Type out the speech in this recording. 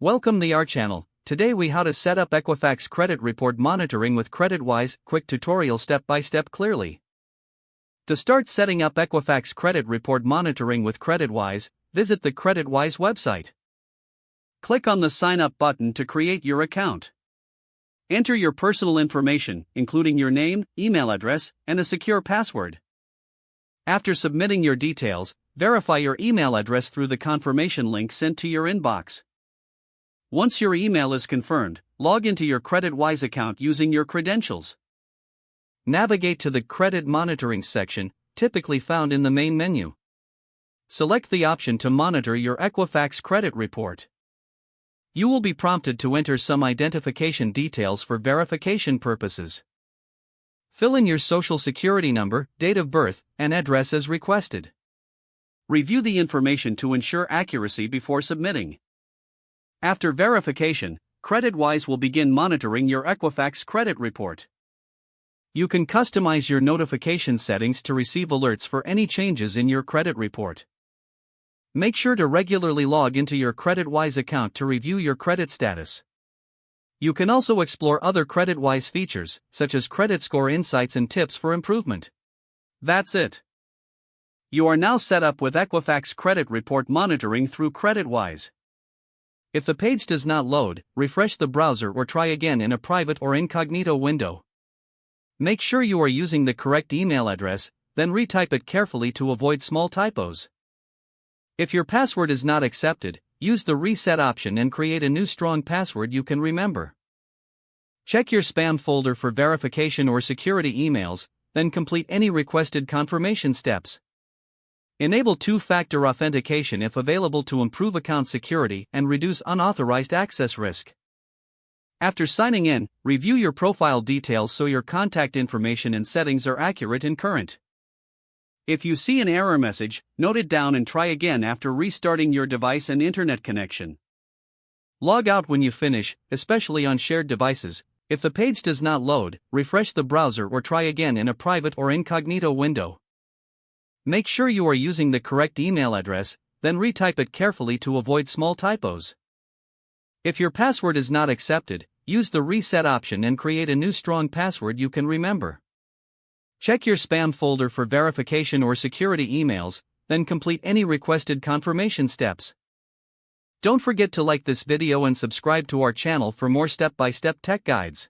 Welcome to our channel. Today we how to set up Equifax credit report monitoring with CreditWise. Quick tutorial step by step clearly. To start setting up Equifax credit report monitoring with CreditWise, visit the CreditWise website. Click on the sign up button to create your account. Enter your personal information, including your name, email address, and a secure password. After submitting your details, verify your email address through the confirmation link sent to your inbox. Once your email is confirmed, log into your CreditWise account using your credentials. Navigate to the Credit Monitoring section, typically found in the main menu. Select the option to monitor your Equifax credit report. You will be prompted to enter some identification details for verification purposes. Fill in your social security number, date of birth, and address as requested. Review the information to ensure accuracy before submitting. After verification, CreditWise will begin monitoring your Equifax credit report. You can customize your notification settings to receive alerts for any changes in your credit report. Make sure to regularly log into your CreditWise account to review your credit status. You can also explore other CreditWise features, such as credit score insights and tips for improvement. That's it. You are now set up with Equifax credit report monitoring through CreditWise. If the page does not load, refresh the browser or try again in a private or incognito window. Make sure you are using the correct email address, then retype it carefully to avoid small typos. If your password is not accepted, use the reset option and create a new strong password you can remember. Check your spam folder for verification or security emails, then complete any requested confirmation steps. Enable two-factor authentication if available to improve account security and reduce unauthorized access risk. After signing in, review your profile details so your contact information and settings are accurate and current. If you see an error message, note it down and try again after restarting your device and internet connection. Log out when you finish, especially on shared devices. If the page does not load, refresh the browser or try again in a private or incognito window. Make sure you are using the correct email address, then retype it carefully to avoid small typos. If your password is not accepted, use the reset option and create a new strong password you can remember. Check your spam folder for verification or security emails, then complete any requested confirmation steps. Don't forget to like this video and subscribe to our channel for more step-by-step tech guides.